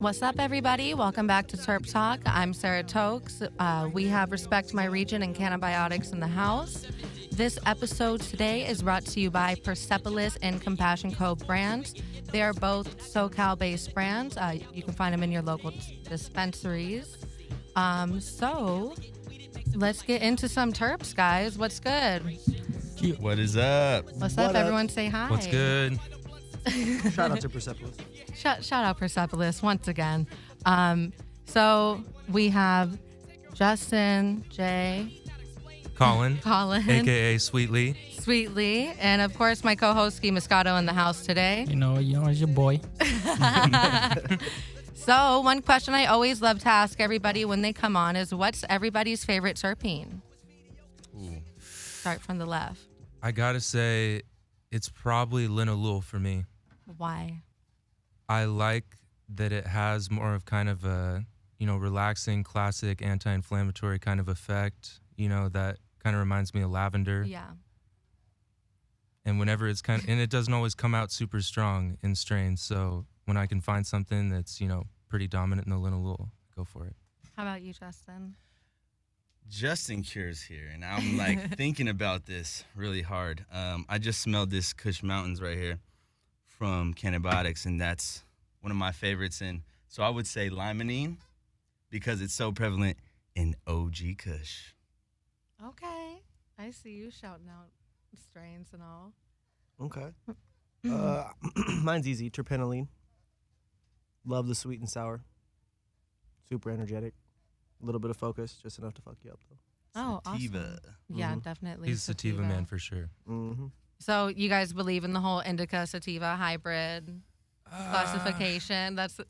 What's up, everybody? Welcome back to Terp Talk. I'm Sarah Tokes. We have Respect My Region and Cannabiotics in the house. This episode today is brought to you by Persepolis and Compassion Co. brands. They are both SoCal-based brands. You can find them in your local dispensaries. So let's get into some terps, guys. What's good? What is up? What's up? Everyone say hi. What's good? Shout out to Persepolis. Shout out Persepolis once again. So we have Justin, Jay, Colin, a.k.a. Sweetly. Sweetly, and of course my co-host Ski Moscato in the house today. You know, it's your boy. So one question I always love to ask everybody when they come on is, what's everybody's favorite terpene? Ooh. Start from the left. I gotta say, it's probably linalool for me. Why? I like that it has more of kind of a, relaxing, classic, anti-inflammatory kind of effect. That kind of reminds me of lavender. Yeah. And whenever it's and it doesn't always come out super strong in strains. So when I can find something that's, pretty dominant in the linalool, go for it. How about you, Justin? Justin Cure's here, and I'm like thinking about this really hard. I just smelled this Kush Mountains right here from Cannabiotics, and that's one of my favorites. And so I would say limonene because it's so prevalent in OG Kush. Okay. I see you shouting out strains and all. Okay. Mine's easy. Terpenoline. Love the sweet and sour. Super energetic. A little bit of focus, just enough to fuck you up, though. Oh, Sativa. awesome. Yeah, definitely. He's a sativa man for sure. Mm-hmm. So you guys believe in the whole indica sativa hybrid classification? That's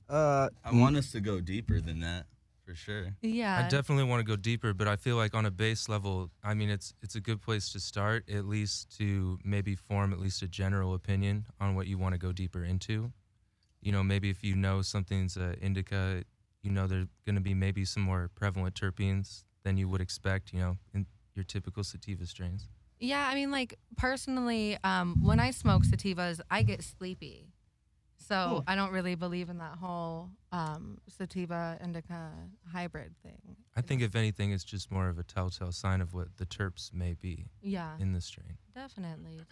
I want us to go deeper than that, for sure. yeah. I definitely want to go deeper, but I feel like on a base level, it's a good place to start, at least to maybe form at least a general opinion on what you want to go deeper into. Maybe if you know something's indica, there's going to be maybe some more prevalent terpenes than you would expect, in your typical sativa strains. Yeah, personally, when I smoke sativas, I get sleepy. So I don't really believe in that whole sativa indica hybrid thing. I think if anything, it's just more of a telltale sign of what the terps may be in the strain. Definitely.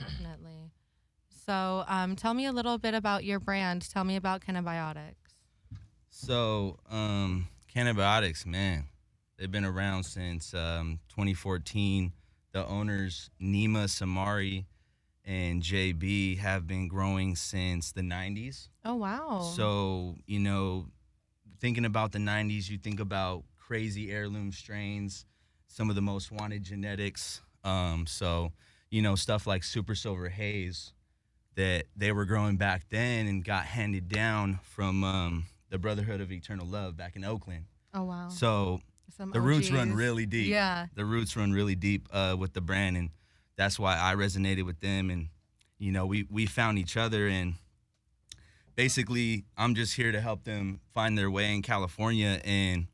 So tell me a little bit about your brand. Tell me about Cannabiotics. So, Cannabiotics, man, they've been around since 2014. The owners, Nima Samari and JB, have been growing since the 90s. Oh, wow. So, thinking about the 90s, you think about crazy heirloom strains, some of the most wanted genetics. Stuff like Super Silver Haze that they were growing back then and got handed down from the Brotherhood of Eternal Love back in Oakland. Oh, wow. So the roots run really deep. Yeah. The roots run really deep with the brand, and that's why I resonated with them. And, we found each other, and basically I'm just here to help them find their way in California. And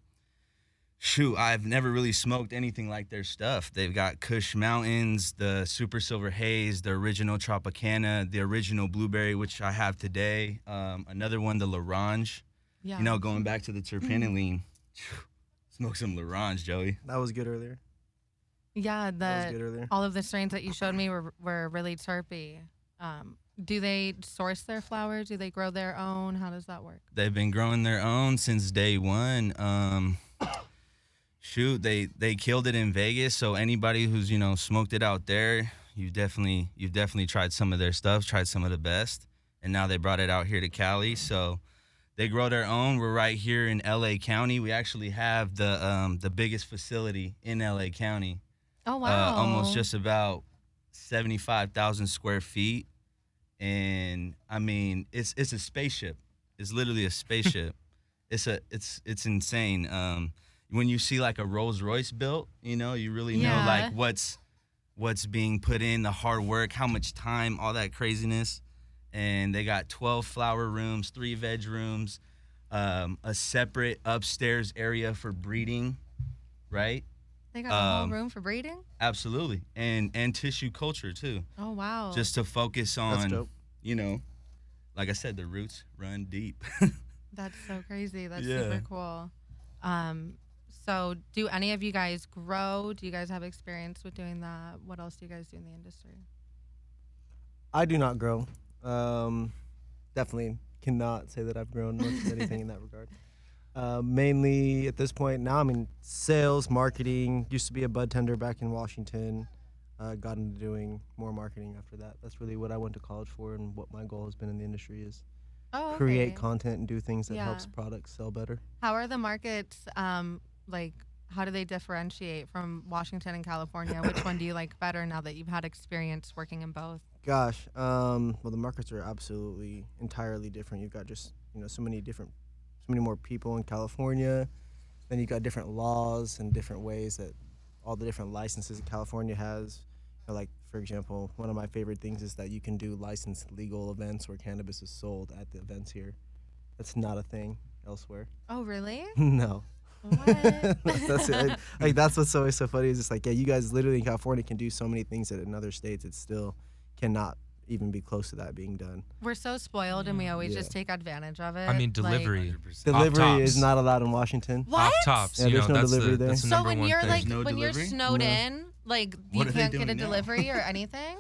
shoot, I've never really smoked anything like their stuff. They've got Kush Mountains, the Super Silver Haze, the original Tropicana, the original Blueberry, which I have today. Another one, the L'Orange. Yeah. Going back to the terpenoline. Smoke some L'Orange, Joey. That was good earlier. Yeah, That was good earlier. all of the strains that you showed me were really terpy. Do they source their flowers? Do they grow their own? How does that work? They've been growing their own since day one. They killed it in Vegas. So anybody who's smoked it out there, you've definitely tried some of their stuff, tried some of the best, and now they brought it out here to Cali. So they grow their own. We're right here in LA County. We actually have the biggest facility in LA County. Oh, wow. Almost just about 75,000 square feet. And it's a spaceship. It's literally a spaceship. It's insane. When you see like a Rolls Royce built, you really know like what's being put in, the hard work, how much time, all that craziness. And they got 12 flower rooms, 3 veg rooms, a separate upstairs area for breeding, right? They got a whole room for breeding? like I said, the roots run deep. That's so crazy. That's Yeah. super cool. So do any of you guys grow? Do you guys have experience with doing that? What else do you guys do in the industry? I do not grow. Definitely cannot say that I've grown much of anything in that regard. Mainly at this point now, I'm in sales, marketing. Used to be a bud tender back in Washington. Got into doing more marketing after that. That's really what I went to college for, and what my goal has been in the industry is Oh, create okay. content and do things that Yeah. helps products sell better. How are the markets, like, how do they differentiate from Washington and California? Which one do you like better now that you've had experience working in both? Gosh, well, the markets are absolutely entirely different. You've got just so many more people in California. Then you've got different laws and different ways that all the different licenses that California has. Like, for example, one of my favorite things is that you can do licensed legal events where cannabis is sold at the events here. That's not a thing elsewhere. Oh, really? No. What? That's it. Like, that's what's always so funny is it's like, yeah, you guys literally in California can do so many things that in other states it still cannot even be close to that being done. We're so spoiled and we always Yeah. just take advantage of it. I mean, Like- delivery. 100%. Delivery tops. is not allowed in Washington. What? Off tops. Yeah, you there's know, no that's delivery the, there. that's the So number when one you're thing. like There's no when you're delivery? snowed No. in, like you What are they can't get a doing now? delivery or anything?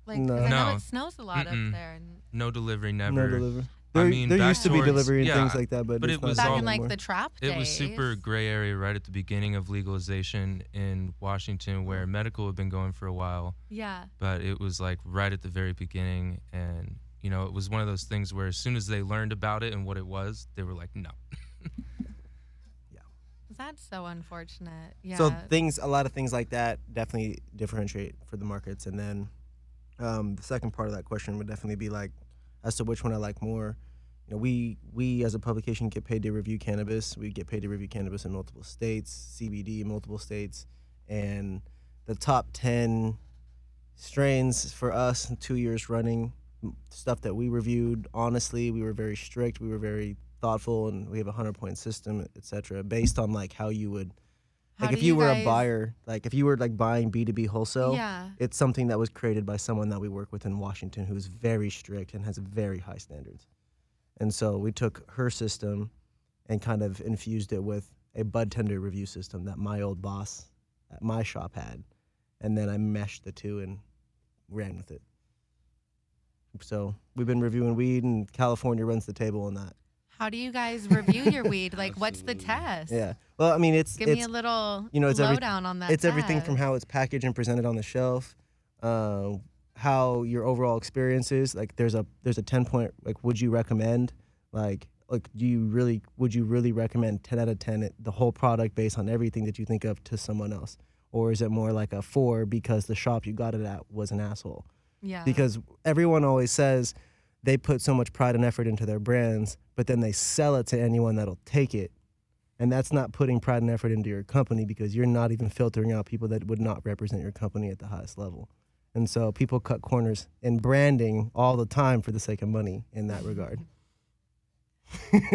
Like 'cause No. I know No. it snows a lot Mm-mm. up there. And No delivery, never. No delivery. I There, mean, there back used to be towards- delivery and yeah, things like that, but but it's it not was back there all- in like anymore. the trap It days. was super gray area right at the beginning of legalization in Washington, where medical had been going for a while, Yeah. but it was like right at the very beginning. And, it was one of those things where as soon as they learned about it and what it was, they were like, no. That's so unfortunate. Yeah. So a lot of things like that definitely differentiate for the markets. And then the second part of that question would definitely be like, as to which one I like more. We as a publication get paid to review cannabis. We get paid to review cannabis in multiple states, CBD in multiple states, and the top 10 strains for us in 2 years running, stuff that we reviewed. Honestly, we were very strict. We were very thoughtful, and we have a 100-point system, etc., based on like how you would, How like do if you were guys- a buyer, like if you were like buying B2B wholesale, Yeah. it's something that was created by someone that we work with in Washington who is very strict and has very high standards. And so we took her system and kind of infused it with a bud tender review system that my old boss at my shop had. And then I meshed the two and ran with it. So we've been reviewing weed, and California runs the table on that. How do you guys review your weed? Like, what's the Absolutely. test? Yeah. Well, I mean, Give me a little it's every- lowdown on that. it's everything from test. how it's packaged and presented on the shelf, how your overall experience is. Like there's a 10-point, like, would you recommend, like would you really recommend 10 out of 10 the whole product based on everything that you think of to someone else, or is it more like a 4 because the shop you got it at was an asshole? Yeah. Because everyone always says they put so much pride and effort into their brands, but then they sell it to anyone that'll take it. And that's not putting pride and effort into your company, because you're not even filtering out people that would not represent your company at the highest level. And so people cut corners in branding all the time for the sake of money in that regard.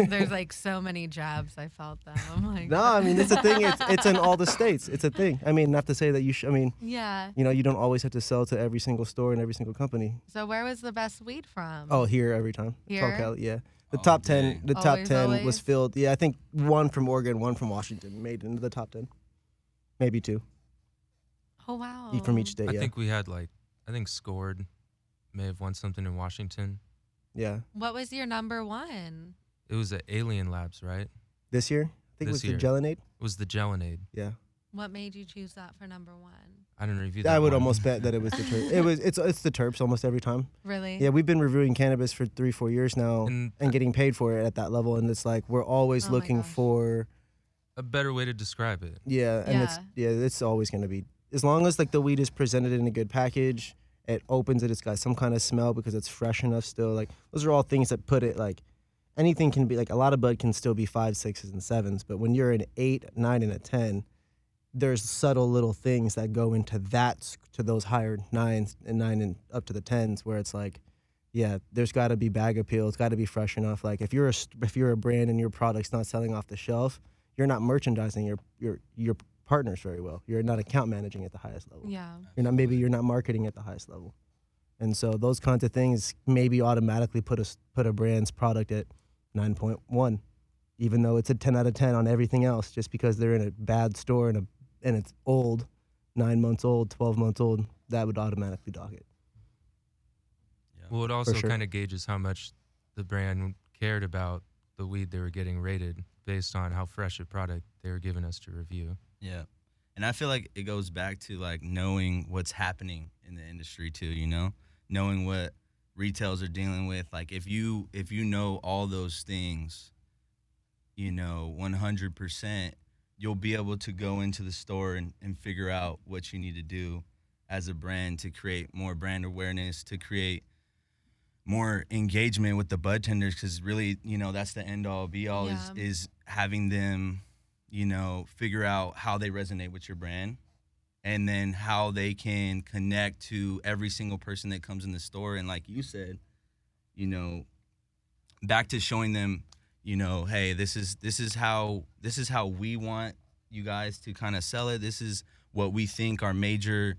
There's like so many jabs. I felt them. I'm like, No, I mean, it's a thing. It's in all the states. It's a thing. I mean, not to say that yeah. you don't always have to sell to every single store and every single company. So where was the best weed from? Oh, here every time. It's all Here? Cali, yeah. The All top day. 10, the top Always, 10 always? was filled. Yeah, I think one from Oregon, one from Washington made it into the top 10. Maybe two Oh wow. from each state. I Yeah, think we had Scored may have won something in Washington. yeah. What was your number one? It was at Alien Labs, right? This year, I think it was This year. the Gelinade. It was the Gelinade. Yeah, What made you choose that for number one? I don't review I that would one. almost bet that it was the Terp. It's the Terps almost every time. Really? Yeah, we've been reviewing cannabis for 3-4 years now And and getting paid for it at that level, and it's like we're always Oh my looking gosh. for a better way to describe it. it's always going to be, as long as like the weed is presented in a good package, it opens it, it's got some kind of smell because it's fresh enough still. Like those are all things that put it, like anything can be, like a lot of bud can still be 5, 6s, and 7s, but when you're an 8, 9, and a 10, there's subtle little things that go into to those higher 9s and 9 and up to the 10s, where it's like, yeah, there's got to be bag appeal. It's got to be fresh enough. Like if you're a brand and your product's not selling off the shelf, you're not merchandising your partners very well. You're not account managing at the highest level. Yeah. You're not marketing at the highest level. And so those kinds of things maybe automatically put a brand's product at 9.1, even though it's a 10 out of 10 on everything else, just because they're in a bad store and it's old, 9 months old, 12 months old, that would automatically dog it. Yeah. Well, it also sure. kind of gauges how much the brand cared about the weed they were getting rated based on how fresh a product they were giving us to review. Yeah. And I feel like it goes back to like knowing what's happening in the industry too, you know? Knowing what retails are dealing with. Like if you know all those things, you know, 100%, you'll be able to go into the store and figure out what you need to do as a brand to create more brand awareness, to create more engagement with the bud tenders, because really, you know, that's the end all be all is having them, you know, figure out how they resonate with your brand and then how they can connect to every single person that comes in the store. And like you said, you know, back to showing them, you know, hey, this is how we want you guys to kind of sell it. This is what we think are major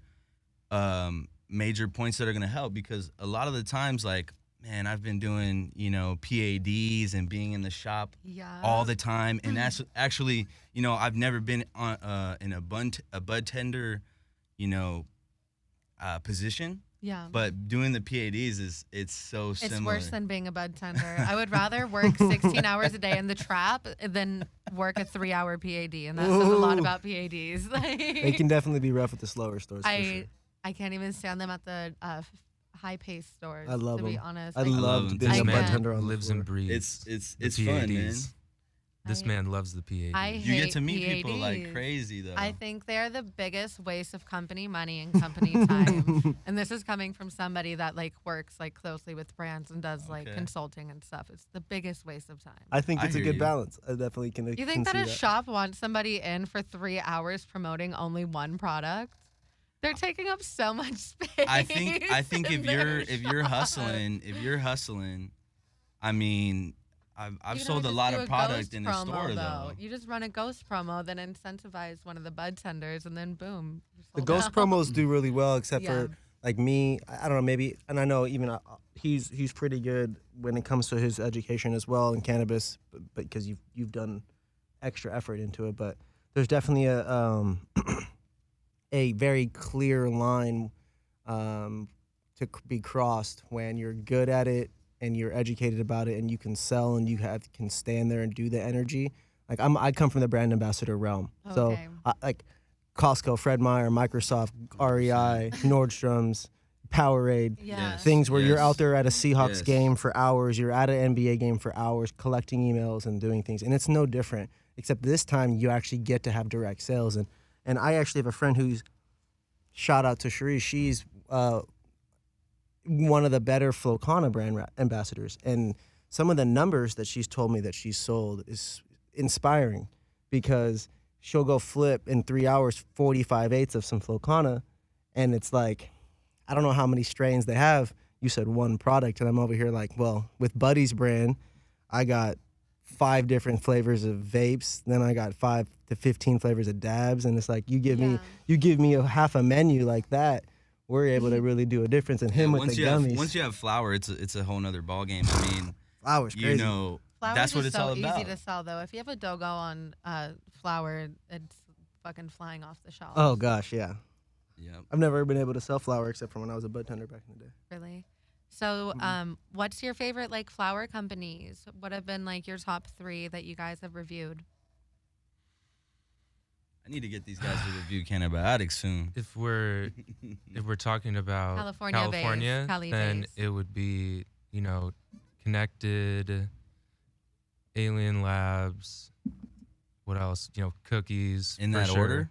points that are going to help, because a lot of the times, like, man, I've been doing, you know, PADs and being in the shop all the time. And that's actually, you know, I've never been on in a bud tender, you know, position. Yeah. But doing the PADs it's so similar. It's worse than being a bud tender. I would rather work 16 hours a day in the trap than work a 3-hour PAD. And that says a lot about PADs. They can definitely be rough with the slower stores. For sure. I can't even stand them at the high-paced stores. I love to them. be honest. I Like, love being This a bud man tender on the lives floor. and breathes. It's the fun, man. PADs. This man loves the PADs. I You get hate to meet people PADs. like crazy though. I think they're the biggest waste of company money and company time. And this is coming from somebody that like works like closely with brands and does like Okay. consulting and stuff. It's the biggest waste of time. I think I it's a hear good you. balance. I definitely can. You can think that see a shop wants somebody in for 3 hours promoting only one product? They're taking up so much space. I think in if their you're shop. hustling, I mean, I've You sold don't a just lot do of product ghost in the promo, store though. You just run a ghost promo, then incentivize one of the bud tenders, and then boom. you're The sold ghost out. promos do really well, except Yeah. for like me. I don't know, maybe, and I know even he's pretty good when it comes to his education as well in cannabis, but because you've done extra effort into it. But there's definitely a a very clear line be crossed when you're good at it and you're educated about it and you can sell and can stand there and do the energy. Like I come from the brand ambassador realm, so Okay. like Costco, Fred Meyer, Microsoft, REI, Nordstrom's, Powerade, Yes. things where you're Yes. out there at a Seahawks Yes. game for hours, you're at an NBA game for hours, collecting emails and doing things, and it's no different. Except this time you actually get to have direct sales, and I actually have a friend who's, shout out to Cherie, she's one of the better Flocana brand ambassadors, and some of the numbers that she's told me that she's sold is inspiring, because she'll go flip in 3 hours 45/8 of some Flocana, and it's like, I don't know how many strains they have. You said one product, and I'm over here like, well, with Buddy's brand, I got 5 different flavors of vapes, then I got 5 to 15 flavors of dabs, and it's like you give me a half a menu like that, we're able to really do a difference. And him with once the you gummies, once you have flour, it's a whole nother ball game. I mean, flour's crazy. you know, Flour that's is what just it's so all about. easy to sell, though. If you have a Dogo on flour, it's fucking flying off the shelves. Oh gosh, yeah. Yeah. I've never been able to sell flour except for when I was a bud tender back in the day. Really? So, what's your favorite like flour companies? What have been like your top 3 that you guys have reviewed? I need to get these guys to review cannabiotics soon. If we're talking about California-based, Cali-based. then it would be, you know, Connected, Alien Labs, what else? You know, Cookies. In for that sure. order?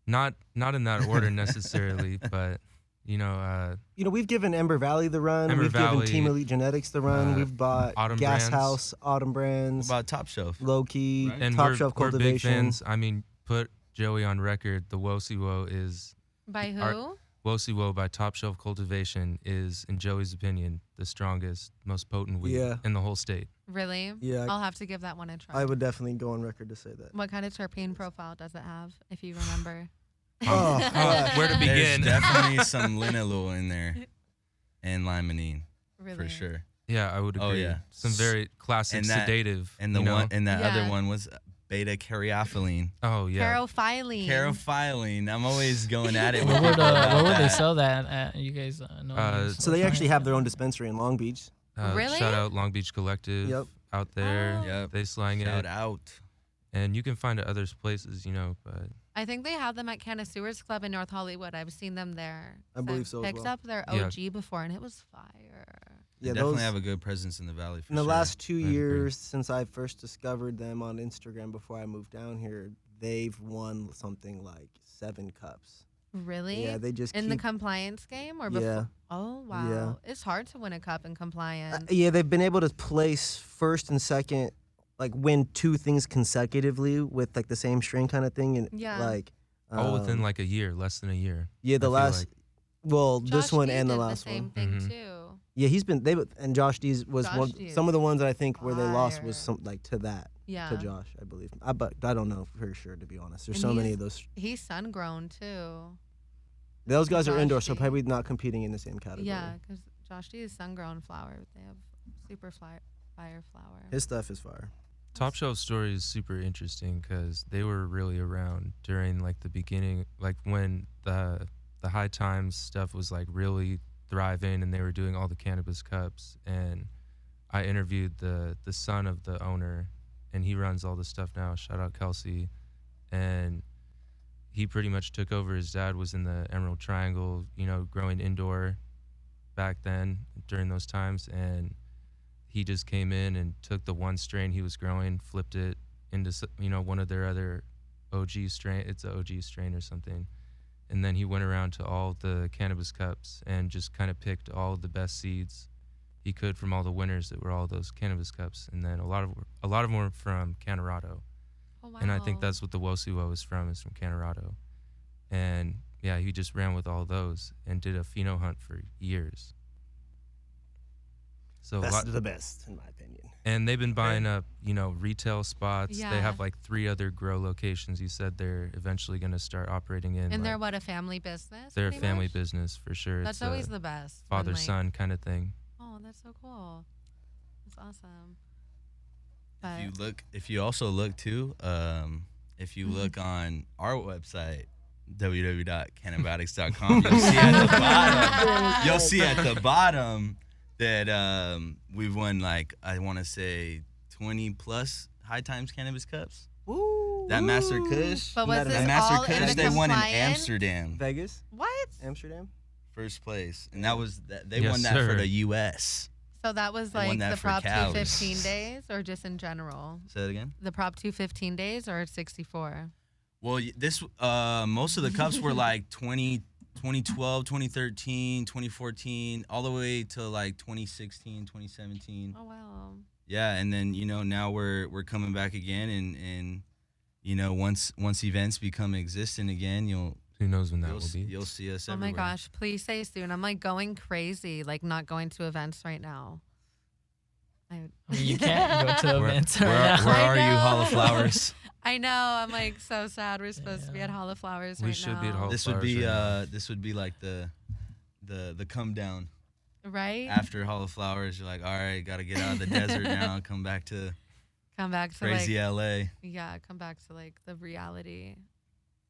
Not in that order necessarily, but you know, We've given Ember Valley the run. Ember We've Valley, given Team Elite Genetics the run. We've bought Autumn Gas Brands. House, Autumn What Brands, about Top Shelf? Low Key, Right? and Top we're Shelf big Cultivation. fans. I mean, put Joey on record. The Wosiwo is By who? Wosiwo by Top Shelf Cultivation is, in Joey's opinion, the strongest, most potent weed Yeah. in the whole state. Really? Yeah. I'll have to give that one a try. I would definitely go on record to say that. What kind of terpene profile does it have, if you remember? Oh, Where to There's begin? definitely some linalool in there. and limonene Really? for sure. Yeah, I would agree. Oh, yeah. Some very classic And that- sedative. And the you know? one and that Yeah. other one was beta caryophyllene. Oh yeah. Carophyllene. Carophyllene. I'm always going at it. Where with would, people about where would they that. sell that at? You guys know? these So they locations? actually have their own dispensary in Long Beach. Really? Shout out Long Beach Collective. Yep. Out there. Oh. Yep. They slang Shout it. out. And you can find it other places, you know, but I think they have them at Canastewers Club in North Hollywood. I've seen them there. I believe so as Picked well. up their Yeah. OG before, and it was fire. They Yeah, definitely those, have a good presence in the valley. For in the sure. last 2 agree. years since I first discovered them on Instagram before I moved down here, they've won something like 7 cups. Really? Yeah, they just in the keep, compliance game or before? yeah. Oh wow, it's hard to win a cup in compliance. Yeah, they've been able to place first and second, like win 2 things consecutively with like the same strain kind of thing, and Yeah. like all within like a year, less than a year. yeah, the I feel last like. well Josh this one D and the did last the same one. thing Mhm. too. Yeah, he's been and Josh D's was Josh one D some is of the ones that I think where they lost fire. was some like to that Yeah, to Josh, I believe. But I don't know for sure, to be honest. There's And so many he's- of those. he's sun grown too. Those guys are Josh indoor, so D. probably not competing in the same category. Yeah, because Josh D is sun grown flower. They have super fire flower. His stuff is fire. Top Shelf story is super interesting because they were really around during like the beginning, like when the High Times stuff was like really thriving, and they were doing all the cannabis cups. And I interviewed the son of the owner, and he runs all the stuff now. Shout out Kelsey, and he pretty much took over. His dad was in the Emerald Triangle, you know, growing indoor back then during those times, and he just came in and took the one strain he was growing, flipped it into one of their other OG strain. It's an OG strain or something, and then he went around to all the cannabis cups and just kind of picked all the best seeds he could from all the winners that were all those cannabis cups, and then a lot of them were from Canorado. Oh wow. And I think that's what the Wosua is from Canorado. And yeah, he just ran with all those and did a pheno hunt for years. So Best of the best, in my opinion. and they've been buying up, retail spots. Yeah. They have like 3 other grow locations. He said they're eventually going to start operating in. And they're like, what, a family business? they're a pretty family much? business for sure. That's It's always a the best. when, father like- son kind of thing. Oh, that's so cool. That's awesome. If you also look too, if you look on our website, www.cannabiotics.com, you'll see at the bottom that we've won, like, I want to say 20 plus High Times Cannabis Cups. Woo! That Master Kush, But was That this that Master all in Kush, the they won in compliant? Amsterdam, Vegas, What? Amsterdam. first place, and that was they Yes, won that for sir. the U.S. So that was They won like that the for Prop cows. 215 days or just in general? Say that again. The Prop 215 days or 64? Well, this most of the cups were like 2012, 2013, 2014, all the way to like 2016, 2017. Oh, wow. Yeah, and then now we're coming back again, and once events become existent again, Who knows when that will be? you'll see us Oh everywhere. my gosh, please say soon. I'm like going crazy, like not going to events right now. I mean, you can't go to Where- events Where, right now. where I are you, know. Hall of Flowers? I know. I'm like so sad. We're supposed to be at Hall of Flowers We right should now. be at Hall of This would be Flowers right this would be like the come down Right? after Hall of Flowers. You're like, all right, got to get out of the desert now and come back to Come back to crazy like, LA. yeah, come back to like the reality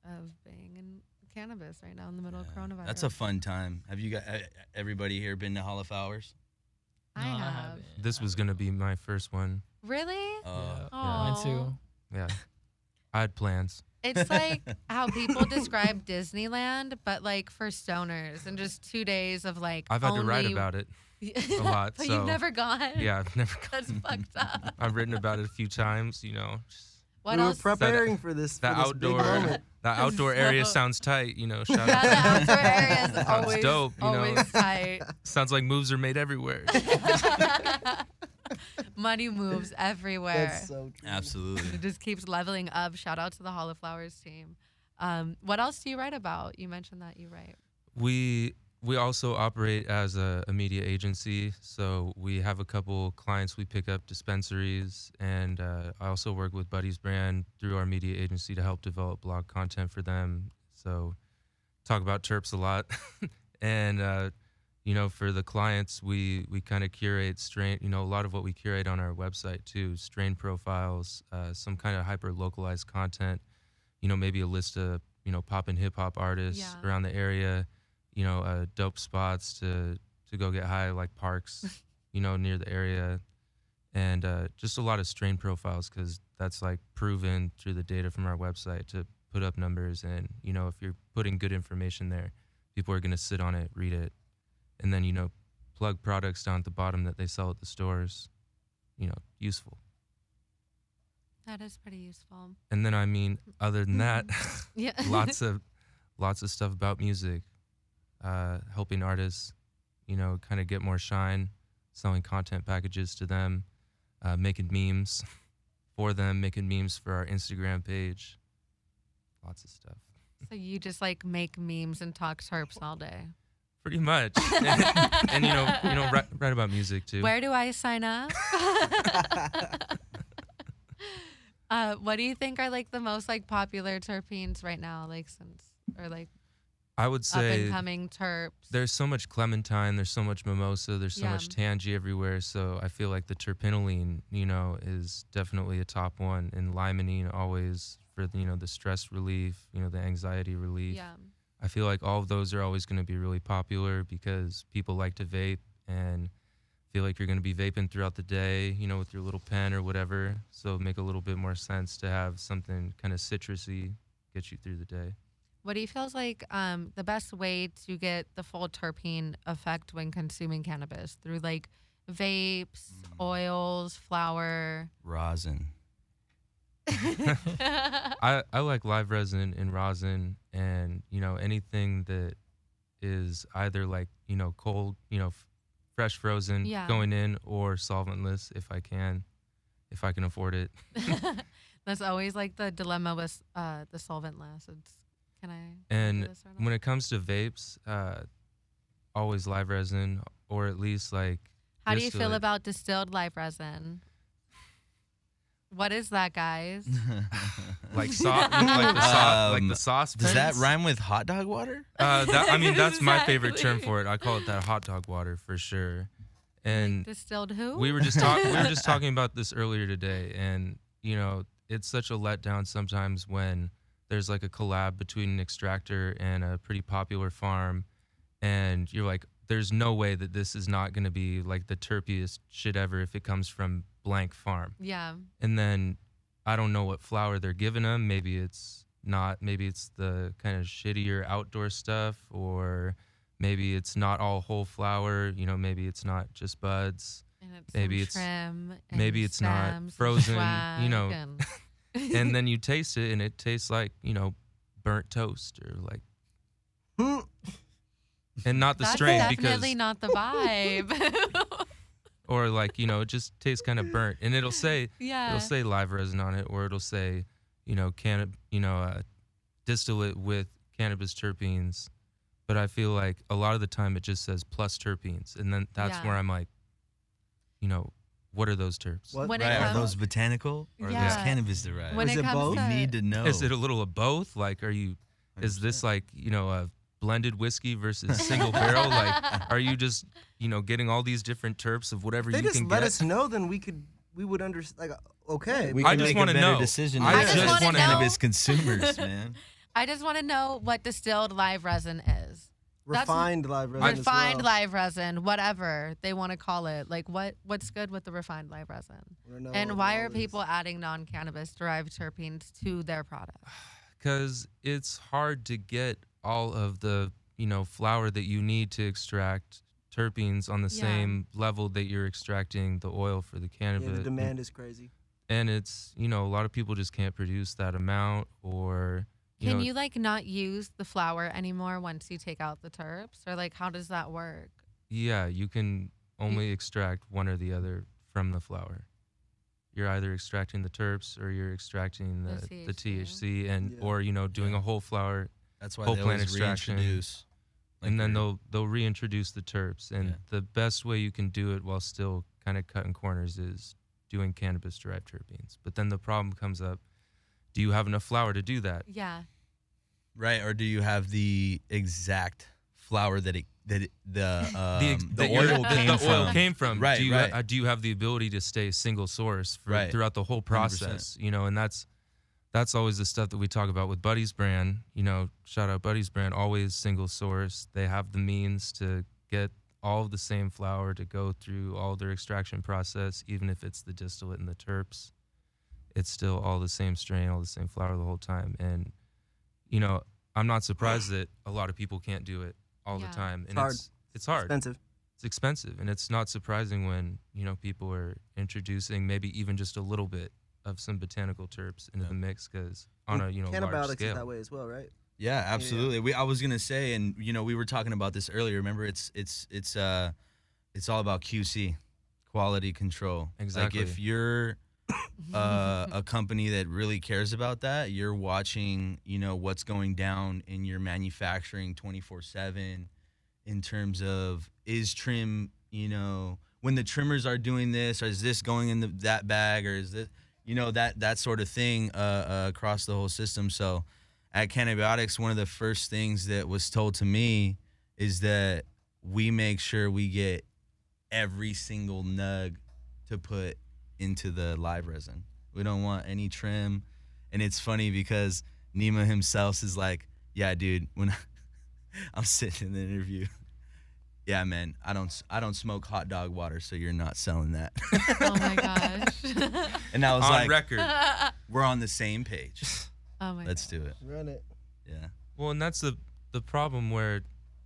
of being in cannabis right now in the middle of coronavirus. That's a fun time. Have you got everybody here been to Hall of Flowers? I No, have. haven't. This was going to be my first one. Really? Yeah. Aw. Mine too. Yeah. I had plans. It's like how people describe Disneyland, but like for stoners, and just 2 days of like. I've had to write only- about it a lot. But so you've never gone. Yeah, I've never That's fucked up. I've written about it a few times, just What we else? were preparing for this. the for this big outdoor moment. the outdoor area So- sounds tight, shout Yeah, out. the outdoor area is Sounds always dope, always tight. Sounds like moves are made everywhere. Money moves everywhere. That's so true. Absolutely. It just keeps leveling up. Shout out to the Hall of Flowers team. What else do you write about? You mentioned that you write. We also operate as a media agency, so we have a couple clients we pick up, dispensaries, and I also work with Buddy's Brand through our media agency to help develop blog content for them. So talk about terps a lot, and for the clients, we kind of curate strain, a lot of what we curate on our website too, strain profiles, some kind of hyper localized content, maybe a list of, pop and hip hop artists Yeah. around the area, dope spots to go get high, like parks, near the area. And just a lot of strain profiles, because that's like proven through the data from our website to put up numbers. And, if you're putting good information there, people are going to sit on it, read it, and then, plug products down at the bottom that they sell at the stores, useful. That is pretty useful. And then, other than that, Yeah. lots of stuff about music, helping artists, kind of get more shine, selling content packages to them, making memes for them, making memes for our Instagram page, lots of stuff. So you just like make memes and talk terps all day. Pretty much. And write about music too. Where do I sign up? What do you think are like the most like popular terpenes right now, like I would up say and coming terps? there's so much clementine, there's so much mimosa, there's so much tangy everywhere. So I feel like the terpinolene, is definitely a top one, and limonene always for the stress relief, the anxiety relief. Yeah. I feel like all of those are always going to be really popular because people like to vape and feel like you're going to be vaping throughout the day, with your little pen or whatever. So it'd make a little bit more sense to have something kind of citrusy get you through the day. What do you feel is like the best way to get the full terpene effect when consuming cannabis? Through like vapes, oils, flour? Rosin. I like live resin and rosin, and anything that is either like cold, fresh frozen going in, or solventless if I can afford it. That's always like the dilemma with the solventless. Can I? And do this or not? when it comes to vapes, always live resin, or at least like. How do you feel distillate. about distilled live resin? What is that, guys? like the sauce? Does that rhyme with hot dog water? That's my favorite term Exactly. for it. I call it that hot dog water for sure. And Distilled who? we were just talking about this earlier today, and it's such a letdown sometimes when there's like a collab between an extractor and a pretty popular farm, and you're like, there's no way that this is not going to be like the terpiest shit ever if it comes from blank farm. Yeah. And then I don't know what flour they're giving them. Maybe it's not. Maybe it's the kind of shittier outdoor stuff, or maybe it's not all whole flour. Maybe it's not just buds. And it's Maybe some it's- trim. And maybe it's not stems and frozen, swag and- And then you taste it, and it tastes like burnt toast, or like, and not the That's strain, definitely because not the vibe. or like it just tastes kind of burnt, and it'll say live resin on it, or it'll say distillate with cannabis terpenes. But I feel like a lot of the time it just says plus terpenes, and then that's Yeah. where I'm like, what are those terps? What? When it Right? Are comes- those botanical or are those Yeah. cannabis derived? When Is it it comes both? We to need to know. Is it a little of both? Like, is this like, a blended whiskey versus single barrel? Like, are you just, getting all these different terps of whatever If they you just can let get? us know, then we would understand. Like, okay, We I can just make wanna a better know. decision. I as just wanna know. cannabis consumers, man. I just want to know what distilled live resin is. refined live resin. as Refined well. live resin, whatever they want to call it. Like what's good with the refined live resin? Wanna know And what why all are is. people adding non-cannabis derived terpenes to their product? Because it's hard to get all of the, flour that you need to extract terpenes on the Yeah. same level that you're extracting the oil for the Yeah, cannabis. the demand is crazy. And it's, a lot of people just can't produce that amount, or, Can you like not use the flour anymore once you take out the terps, or like how does that work? Yeah, you can only extract one or the other from the flour. You're either extracting the terps or you're extracting the THC, and Yeah. or doing a whole flour, That's why Whole they plant always extraction. reintroduce. and then your- they'll reintroduce the terps. And Yeah. the best way you can do it while still kind of cutting corners is doing cannabis derived terpenes. But then the problem comes up: do you have enough flour to do that? Yeah. Right, or do you have the exact flower that the that oil the came oil from. came from. Right, do you, right. do you have the ability to stay single source Right. throughout the whole 100%. process? You know, and that's always the stuff that we talk about with Buddy's brand. You know, shout out Buddy's brand, always single source. They have the means to get all of the same flower to go through all their extraction process, even if it's the distillate and the terps. It's still all the same strain, all the same flower the whole time. And, you know, I'm not surprised that a lot of people can't do it all Yeah. the time. And hard. it's hard. Expensive. It's expensive. And it's not surprising when, you know, people are introducing maybe even just a little bit of some botanical terps into the mix, because on a, you know, large Cannabiotics scale. is that way as well, right? Yeah, absolutely. I was gonna say, and you know, we were talking about this earlier. Remember, it's all about QC, quality control. Exactly. Like if you're a company that really cares about that, you're watching, you know, what's going down in your manufacturing 24/7 in terms of, is trim, you know, when the trimmers are doing this, or is this going in that bag, or is this, you know, that sort of thing across the whole system. So at Cannabiotics, one of the first things that was told to me is that we make sure we get every single nug to put into the live resin. We don't want any trim. And it's funny because Nima himself is like, yeah, dude, when I'm sitting in the interview, yeah, man, I don't smoke hot dog water, so you're not selling that. Oh my gosh. And I was On like, record. we're on the same page. Oh my Let's do it. Run it. Yeah. Well, and that's the problem where,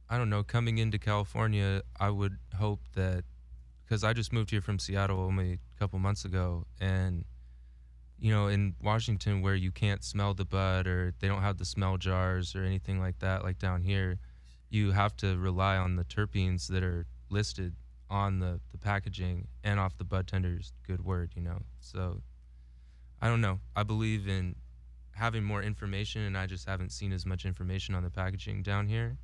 I don't know, coming into California, I would hope that, because I just moved here from Seattle only a couple months ago, and, you know, in Washington where you can't smell the bud, or they don't have the smell jars or anything like that, like down here, you have to rely on the terpenes that are listed on the packaging and off the bud tender's good word, you know. So I don't know. I believe in having more information, and I just haven't seen as much information on the packaging down here.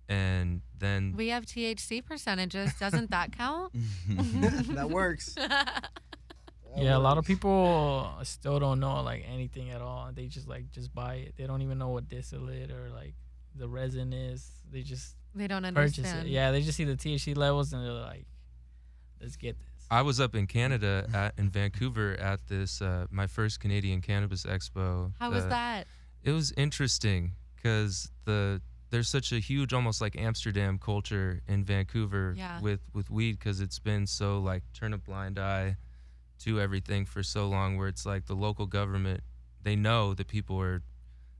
And then We have THC percentages. Doesn't that count? That works. Yeah, a lot of people still don't know like anything at all. They just buy it. They don't even know what distillate or like the resin is. They just They don't purchase understand. it. Yeah, they just see the THC levels and they're like, let's get this. I was up in Canada in Vancouver at this my first Canadian Cannabis Expo. How was that? It was interesting because there's such a huge, almost like Amsterdam culture in Vancouver Yeah. with weed, because it's been so like turn a blind eye to everything for so long, where it's like the local government, they know that people are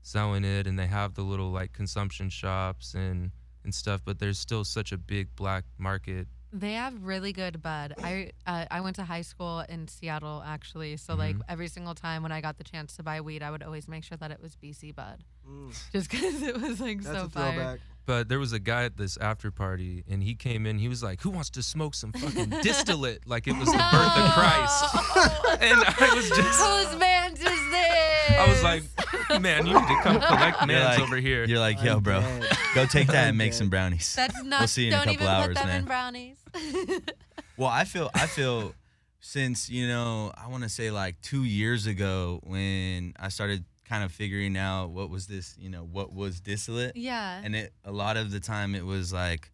selling it and they have the little like consumption shops and stuff, but there's still such a big black market. They have really good bud. I went to high school in Seattle, actually. So like every single time when I got the chance to buy weed, I would always make sure that it was BC bud, just because it was like That's so a fire. throwback. But there was a guy at this after party, and he came in. He was like, "Who wants to smoke some fucking distillate?" Like it was the birth of Christ. And I was just, Whose man's is this? I was like, "Man, you need to come collect mans over here." You're like, yo, I'm bro, dead. go take that and make dead. some brownies. That's not. We'll see you in a don't couple even hours, put them man. in brownies. Well, I feel since, you know, I want to say like 2 years ago when I started kind of figuring out what was this, you know, what was distillate. Yeah. And a lot of the time it was like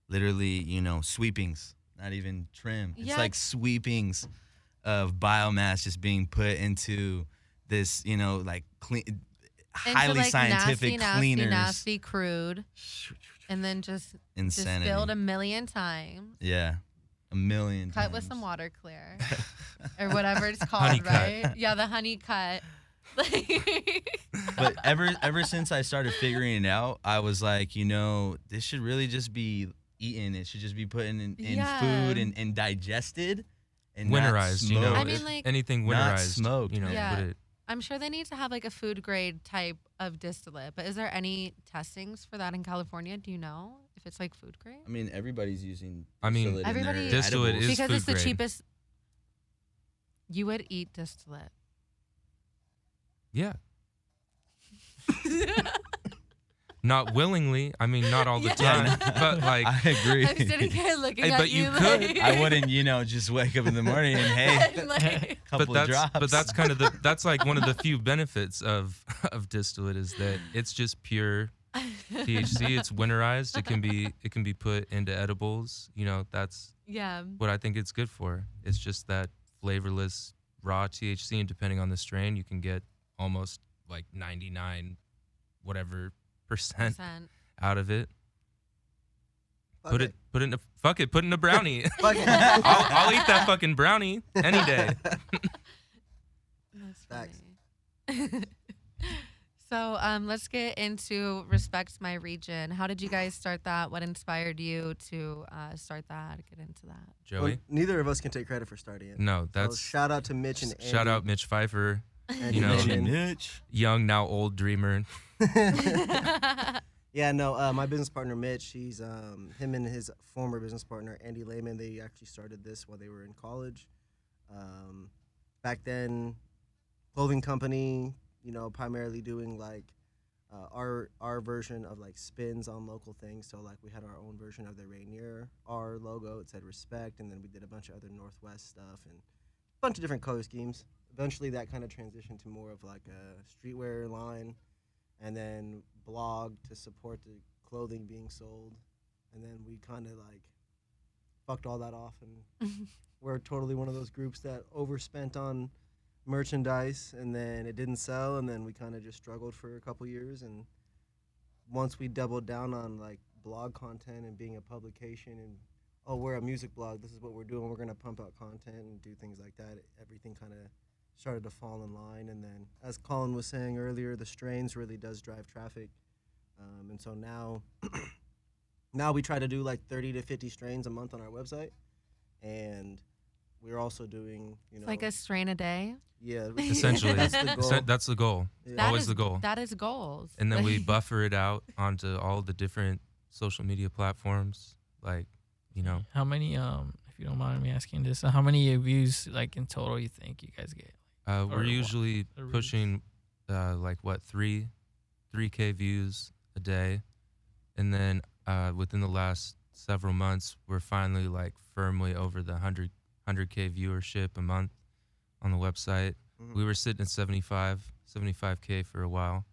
literally, you know, sweepings, not even trim. It's Yeah. like sweepings of biomass just being put into this, you know, like clean, Into, highly like, scientific cleaners. nasty crude, and then just Insanity. distilled a million times. Yeah. A million Cut times. with some water clear or whatever it's called, Honey cut. right? Yeah, the honey cut. But ever since I started figuring it out, I was like, you know, this should really just be eaten. It should just be put in Yeah. food and digested and not Winterized, you know. I smoked. mean, if like- anything Not winterized, smoked, you know, Yeah. put it. I'm sure they need to have like a food grade type of distillate, but is there any testings for that in California? Do you know if it's like food grade? I mean, everybody's using I mean, distillate in their Everybody- Distillate edibles. is Because food it's the grade. cheapest. You would eat distillate. Yeah. Not willingly. I mean, not all the Yeah. time. But like, I agree. I'm sitting here looking Hey, at but you. you could. Like, I wouldn't, you know, just wake up in the morning and hey, like, couple but drops. that's kind of that's like one of the few benefits of distillate, is that it's just pure THC, it's winterized. It can be put into edibles. You know, that's Yeah. what I think it's good for. It's just that flavorless raw THC, and depending on the strain, you can get almost like 99 whatever percent out of it. Put it in a brownie. Fuck it. I'll eat that fucking brownie any day. That's Facts. funny. So let's get into Respect My Region. How did you guys start that? What inspired you to start that, get into that? Joey? Well, neither of us can take credit for starting it. No, So that's shout out to Mitch and Andy. shout out Mitch Pfeiffer, Andy you know, Lehman. Mitch. young now old dreamer. Yeah, no, my business partner Mitch, he's him and his former business partner Andy Lehman, they actually started this while they were in college. Back then, clothing company, you know, primarily doing like our version of like spins on local things. So like we had our own version of the Rainier, our logo, it said respect, and then we did a bunch of other Northwest stuff and a bunch of different color schemes. Eventually that kind of transitioned to more of like a streetwear line, and then blog to support the clothing being sold. And then we kind of like fucked all that off, and we're totally one of those groups that overspent on merchandise, and then it didn't sell, and then we kind of just struggled for a couple years. And once we doubled down on like blog content and being a publication, and oh, we're a music blog, this is what we're doing, we're going to pump out content and do things like that, everything kind of started to fall in line. And then, as Colin was saying earlier, the strains really does drive traffic. And so now we try to do like 30 to 50 strains a month on our website. And we're also doing, you know, Like a strain a day. yeah, Essentially, that's the goal. That's the goal. Yeah. That Always is- the goal. That is goals. And then we buffer it out onto all the different social media platforms, like, you know. How many, if you don't mind me asking this, how many views like in total you think you guys get? We're what- usually or reads. pushing like what 3K views a day, and then within the last several months, we're finally like firmly over the 100K viewership a month on the website. Mhm. We were sitting at 75K for a while,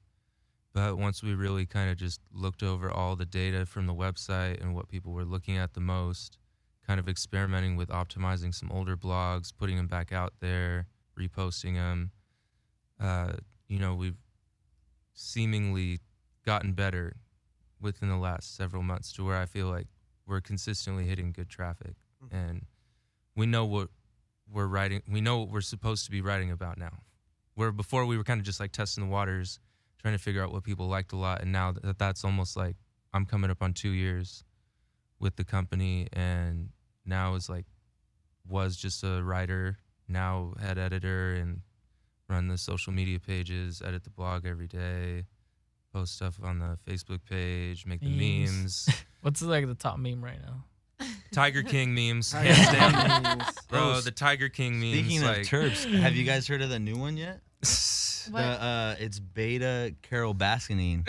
but once we really kind of just looked over all the data from the website and what people were looking at the most, kind of experimenting with optimizing some older blogs, putting them back out there, reposting them. You know, we've seemingly gotten better within the last several months to where I feel like we're consistently hitting good traffic, and we know what we're writing. We know what we're supposed to be writing about now. Where before we were kind of just like testing the waters, trying to figure out what people liked a lot, and now that's almost like I'm coming up on 2 years with the company, and now was just a writer, now head editor, and run the social media pages, edit the blog every day, post stuff on the Facebook page, make the Memes. memes. What's like the top meme right now? Tiger King memes, Tiger hands down. King memes. Bro, the Tiger King memes. Speaking like, of Terps, have you guys heard of the new one yet? What? It's Beta Carol Baskinine.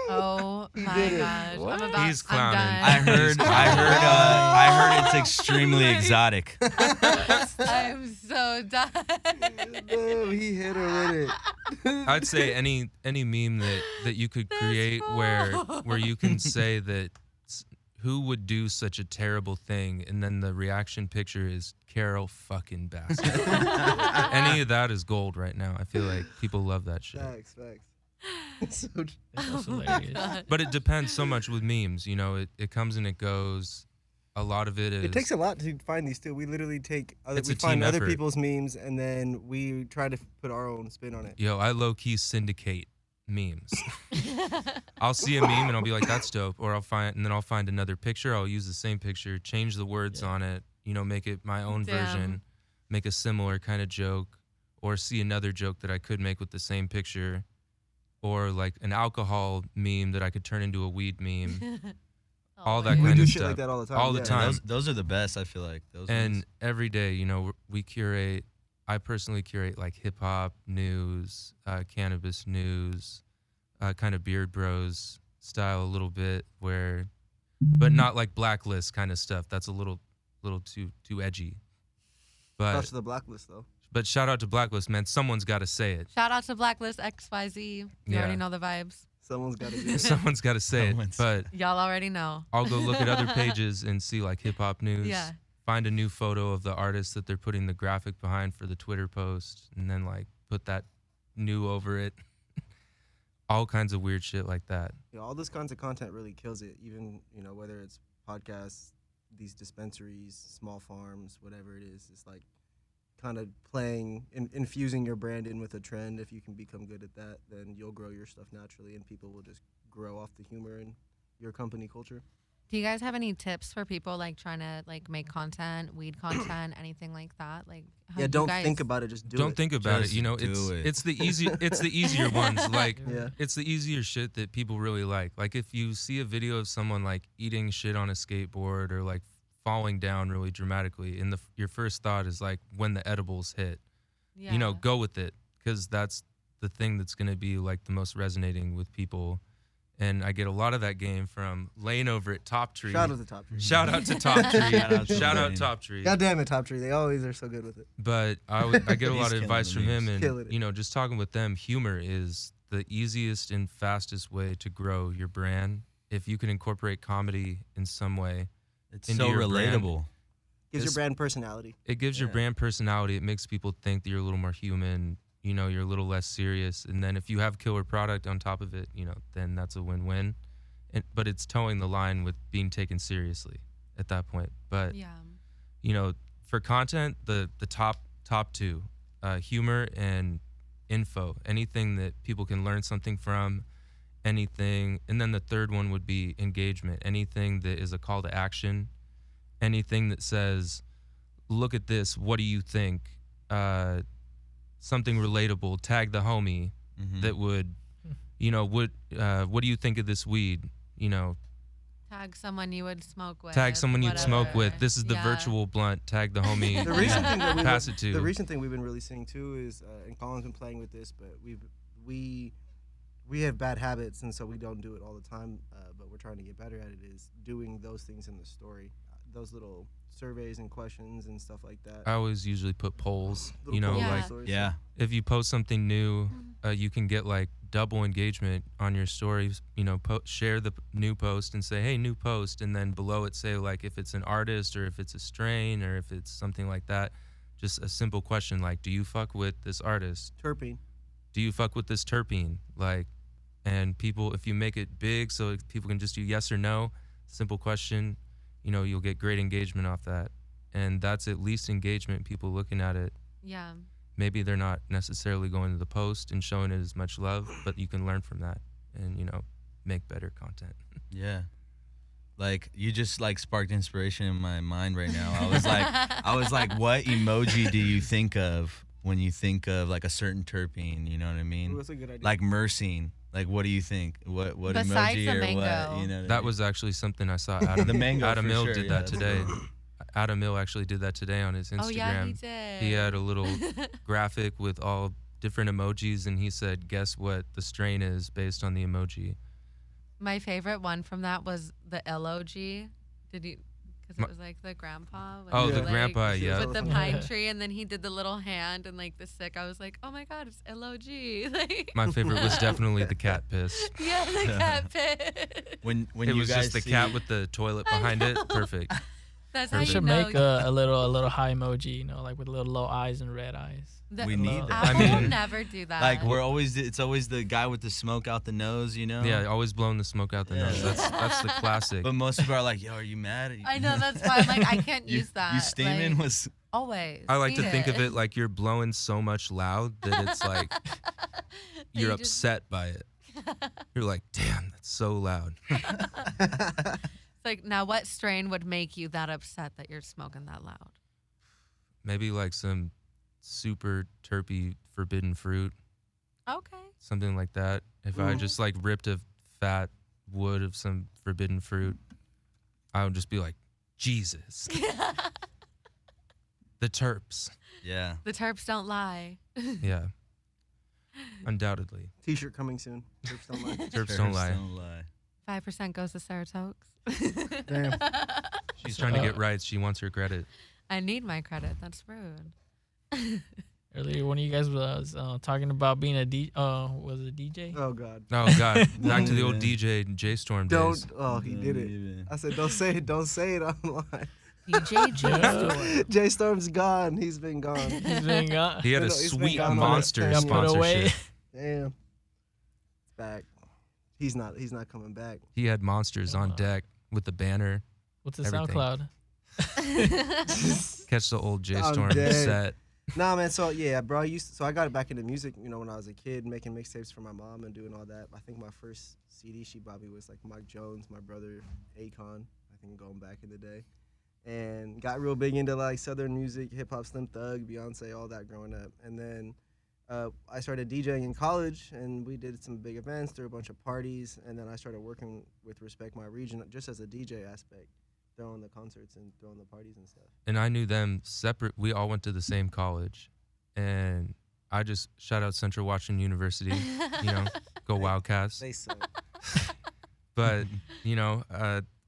Oh my did it. gosh. What? I'm about, He's I'm clowning. done. I heard it's extremely exotic. I'm so done. Damn, he hit her with it. I'd say any meme that you could create where you can say that who would do such a terrible thing, and then the reaction picture is Carol fucking Baskin. Any of that is gold right now. I feel like people love that shit. Facts. So That's Oh my hilarious. God. But it depends so much with memes. You know, it comes and it goes. A lot of it is. it takes a lot to find these too. We literally take It's we a find team other effort. people's memes, and then we try to put our own spin on it. Yo, I low key syndicate memes. I'll see a meme and I'll be like, that's dope. Or I'll find another picture. I'll use the same picture, change the words on it, you know, make it my own Damn. version, make a similar kind of joke, or see another joke that I could make with the same picture, or like an alcohol meme that I could turn into a weed meme. All that We kind do of shit stuff. like that all the time. All the yeah. time. Those are the best. I feel like those. And ones. every day, you know, we curate. I personally curate like hip hop news, cannabis news, kind of Beard Bros style a little bit, but not like Blacklist kind of stuff. That's a little too edgy. Touch the blacklist though. But shout out to Blacklist, man. Someone's got to say it. Shout out to Blacklist XYZ. You Yeah. already know the vibes. Someone's got to do it. Someone's got to say it. But Y'all already know. I'll go look at other pages and see like hip hop news. Yeah. Find a new photo of the artist that they're putting the graphic behind for the Twitter post, and then like put that new over it. All kinds of weird shit like that. Yeah, all this kinds of content really kills it. Even whether it's podcasts, these dispensaries, small farms, whatever it is, it's like kind of playing, infusing your brand in with a trend. If you can become good at that, then you'll grow your stuff naturally, and people will just grow off the humor in your company culture. Do you guys have any tips for people like trying to like make content, weed content, anything like that? Like, how Yeah, you don't guys... think about it. Just do it. Don't think about Just it. do it. It's the easier ones. Like Yeah. it's the easier shit that people really like. Like if you see a video of someone like eating shit on a skateboard or like falling down really dramatically, and your first thought is like when the edibles hit, Yeah. go with it, because that's the thing that's gonna be like the most resonating with people. And I get a lot of that game from laying over at Top Tree. Shout out to Top Tree. Shout out to Top Tree. Shout out to Shout out Lane. Top Tree. God damn it, Top Tree. They always are so good with it. But I get a He's lot of killing advice the from him, memes. Killing it. and just talking with them, humor is the easiest and fastest way to grow your brand. If you can incorporate comedy in some way, It's into so your brand. relatable. Gives your It's- brand personality. it gives your Yeah. brand personality. It makes people think that you're a little more human. You're a little less serious. And then if you have killer product on top of it, then that's a win-win. But it's towing the line with being taken seriously at that point. But Yeah. for content, the top two, humor and info, anything that people can learn something from, anything. And then the third one would be engagement, anything that is a call to action, anything that says, look at this, what do you think? Something relatable, tag the homie that would, what do you think of this weed? Tag someone you would smoke with. Tag someone you'd smoke with. whatever. This is the Yeah. virtual blunt. Tag the homie. The recent thing that Pass it to. The recent thing we've been really seeing too is, and Colin's been playing with this, but we have bad habits, and so we don't do it all the time. But we're trying to get better at it. Is doing those things in the story, those little surveys and questions and stuff like that. I always usually put polls. Little polls Yeah. and Like stories. Yeah. if you post something new, you can get like double engagement on your stories. Share the new post and say, hey, new post, and then below it say like if it's an artist or if it's a strain or if it's something like that. Just a simple question like, do you fuck with this artist? Terpene. Do you fuck with this terpene? Like, and people, if you make it big so people can just do yes or no, simple question, you'll get great engagement off that. And that's at least engagement, people looking at it. Yeah. Maybe they're not necessarily going to the post and showing it as much love, but you can learn from that and, make better content. Yeah. Like you just like sparked inspiration in my mind right now. I was like, what emoji do you think of when you think of like a certain terpene? You know what I mean? Ooh, that's a good idea. Like myrcene. Like what do you think? What Besides emoji the or mango. what? You know what I That mean? was actually something I saw Adam, The mango Adam for Mill sure, did yeah, that that's today. cool. Adam Mill actually did that today on his Instagram. Oh yeah, he did. He had a little graphic with all different emojis, and he said, guess what the strain is based on the emoji. My favorite one from that was the LOG. Did you? Because My- it was like the grandpa. With Oh, the, the like, grandpa, yeah. With the Yeah. pine tree, and then he did the little hand and like the stick. I was like, oh my god, it's LOG. Like, My favorite was definitely the cat piss. yeah, the cat pit. When It you was guys just the see, cat with the toilet behind it. Perfect. That's how We you should know. make a little high emoji, like with little low eyes and red eyes. we need that. I I will mean, never do that. Like it's always the guy with the smoke out the nose, you know? Yeah, always blowing the smoke out the Yeah. nose. That's the classic. But most people are like, yo, are you mad? I know, that's why I'm like, I can't You, use that. you steaming like, was always. I like to Eat think of it like you're blowing so much loud that it's like That you're you just- upset by it. You're like, damn, that's so loud. It's like, now what strain would make you that upset that you're smoking that loud? Maybe like some super terpy forbidden fruit, Okay. something like that. If I Ooh. just like ripped a fat wood of some forbidden fruit, I would just be like, Jesus. The terps. yeah. The terps don't lie. Yeah. Undoubtedly. T-shirt coming soon. Terps don't lie. Terps don't lie. Don't lie. 5% goes to Sarah Tokes. Damn. She's trying to get rights. She wants her credit. I need my credit. That's rude. There's Earlier, one of you guys was talking about being a was a DJ. Oh God. Oh God, back to the old Yeah. DJ J Storm Don't. days. Oh, he did it. Even. I said, don't say it. Don't say it online. DJ J Storm. J Storm's gone. He's been gone. He's been gone. He had a He's been sweet gone on monster like 10 Got put away. sponsorship. Damn. It's back. He's not coming back. He had monsters on deck with the banner. What's the Everything. SoundCloud? Catch the old J I'm Storm dead. set. Nah, man. So yeah, bro. I got back into music. You know, when I was a kid, making mixtapes for my mom and doing all that. I think my first CD she bought me was like Mike Jones, my brother Akon. I think going back in the day, and got real big into like Southern music, hip hop, Slim Thug, Beyonce, all that growing up. And then I started DJing in college, and we did some big events, threw a bunch of parties, and then I started working with Respect My Region just as a DJ aspect, throwing the concerts and throwing the parties and stuff. And I knew them separate. We all went to the same college, and I just shout out Central Washington University. Go Wildcats. They suck. But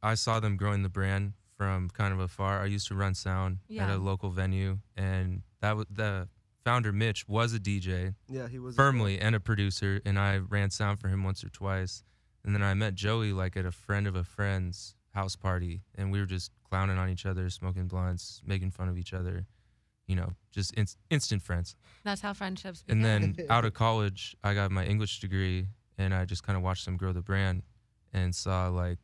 I saw them growing the brand from kind of afar. I used to run sound at Yeah. a local venue, and that was the founder. Mitch was a DJ Yeah, he was firmly and a producer, and I ran sound for him once or twice. And then I met Joey like at a friend of a friend's house party, and we were just clowning on each other, smoking blunts, making fun of each other. Just instant friends. That's how friendships And begin. then out of college, I got my English degree, and I just kind of watched them grow the brand and saw like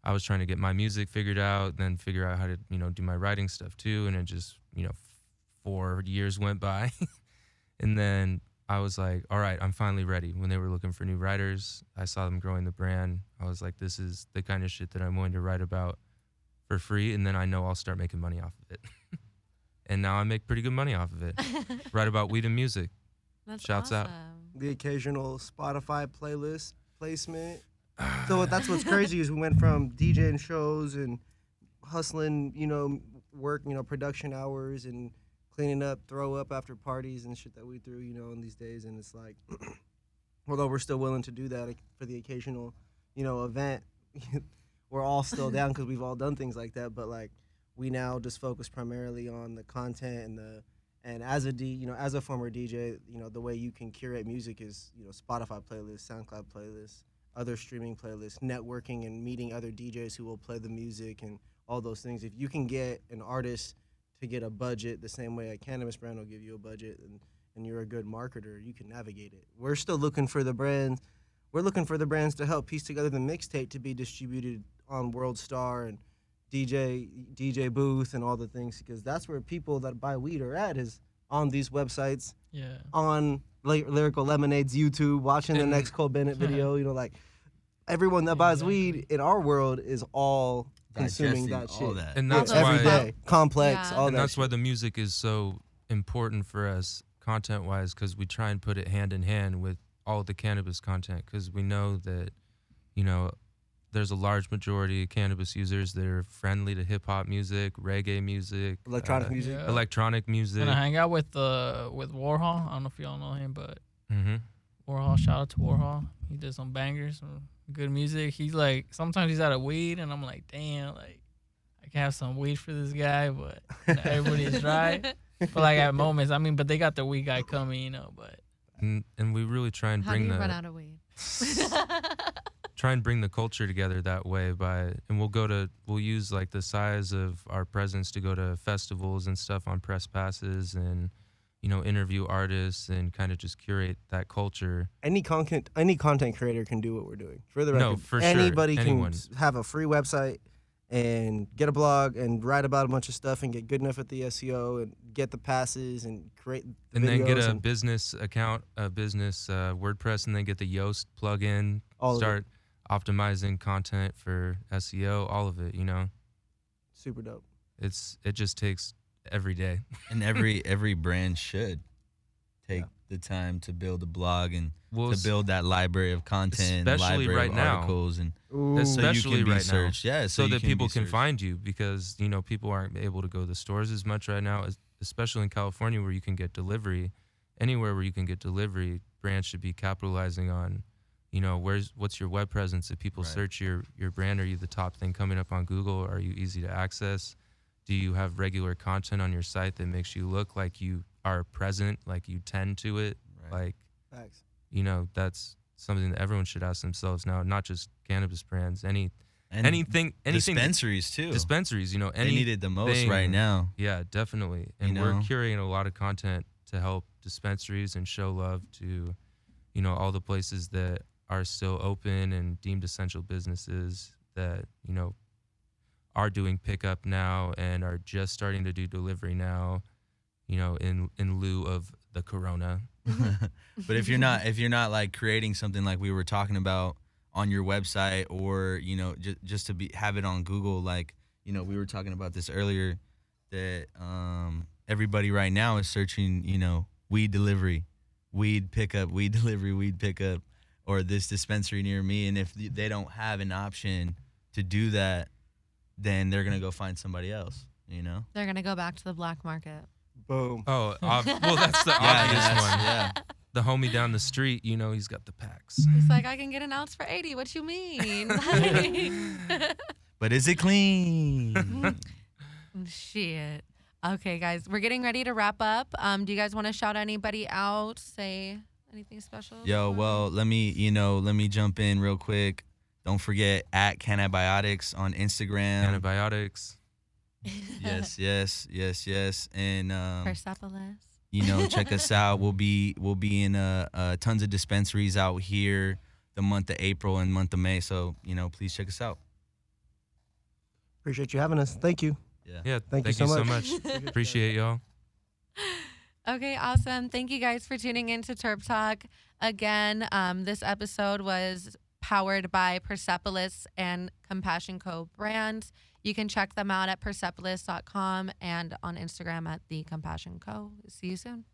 I was trying to get my music figured out, then figure out how to, do my writing stuff too. And it just, 4 years went by. And then I was like, all right, I'm finally ready. When they were looking for new writers, I saw them growing the brand. I was like, this is the kind of shit that I'm willing to write about for free. And then I know I'll start making money off of it. And now I make pretty good money off of it. Write about weed and music. That's shouts out. awesome. the occasional Spotify playlist placement. So that's what's crazy is we went from DJing shows and hustling, work, production hours and cleaning up, throw up after parties and shit that we threw, in these days. And it's like, although we're still willing to do that for the occasional, event, we're all still down because we've all done things like that. But like, we now just focus primarily on the content and as a former DJ, the way you can curate music is, Spotify playlists, SoundCloud playlists, other streaming playlists, networking and meeting other DJs who will play the music and all those things. If you can get an artist to get a budget the same way a cannabis brand will give you a budget and you're a good marketer, you can navigate it. We're still looking for the brands. We're looking for the brands to help piece together the mixtape to be distributed on World Star and DJ Booth and all the things, because that's where people that buy weed are at, is on these websites, Yeah. on Lyrical Lemonade's YouTube, watching the next Cole Bennett video. Like everyone that buys weed in our world is all consuming that Digesting all shit. that. And that's All every why day. Complex, Yeah. all and that that's why shit. the music is so important for us content-wise, because we try and put it hand in hand with all the cannabis content, because we know that, there's a large majority of cannabis users that are friendly to hip-hop music, reggae music, Electronic music. Yeah. electronic music. And I hang out with Warhol. I don't know if y'all know him, but Mm-hmm. Warhol, shout out to Warhol. He did some bangers, some good music. He's like, sometimes he's out of weed, and I'm like, damn, like, I can have some weed for this guy, but everybody is dry. But like at moments, but they got the weed guy coming, but. And we really try and How do bring you the run out of weed? try and bring the culture together that way and we'll use like the size of our presence to go to festivals and stuff on press passes and interview artists and kind of just curate that culture. Any content creator can do what we're doing. For the record, No, for sure. anybody Anyone. can have a free website and get a blog and write about a bunch of stuff and get good enough at the SEO and get the passes and create the And then get videos a and business account, a business WordPress, and then get the Yoast plugin, all of start optimizing content for SEO, all of it, super dope. It just takes every day. And every brand should take the time to build a blog and Well, to build that library of content, especially library right of now. articles, and Ooh. Especially so you can be right now. searched. Yeah, so you that people be can searched. find you, because people aren't able to go to the stores as much right now, especially in California where you can get delivery. Anywhere where you can get delivery, brands should be capitalizing on, what's your web presence? If people Right. search your brand, are you the top thing coming up on Google? Are you easy to access? Do you have regular content on your site that makes you look like you are present, like you tend to it, Right. like, Facts. you know, that's something that everyone should ask themselves now, not just cannabis brands, And anything dispensaries too. dispensaries, you know, They need it the most right now. Yeah, definitely. And You we're know? curating a lot of content to help dispensaries and show love to, you know, all the places that are still open and deemed essential businesses that, you know, are doing pickup now and are just starting to do delivery now, you know, in lieu of the corona. But if you're not like creating something like we were talking about on your website, or you know, just to have it on Google, like, you know, we were talking about this earlier, that everybody right now is searching, you know, weed delivery, weed pickup, weed delivery, weed pickup, or this dispensary near me, and if they don't have an option to do that, then they're gonna go find somebody else, you know. They're gonna go back to the black market. Boom. Oh, well, that's the Yeah, obvious one. yeah. The homie down the street, you know, he's got the packs. He's like, I can get an ounce for 80. What you mean? But is it clean? Shit. Okay, guys, we're getting ready to wrap up. Do you guys want to shout anybody out? Say anything special? Yo, well, let me jump in real quick. Don't forget at Cannabiotics on Instagram. Antibiotics. Yes. And Persepolis. you know, check us out. We'll be in tons of dispensaries out here the month of April and month of May. So, you know, please check us out. Appreciate you having us. Thank you. Yeah, Thank you so much. Appreciate y'all. Okay, awesome. Thank you guys for tuning in to Terp Talk. Again, this episode was powered by Persepolis and Compassion Co. brands. You can check them out at persepolis.com and on Instagram at The Compassion Co. See you soon.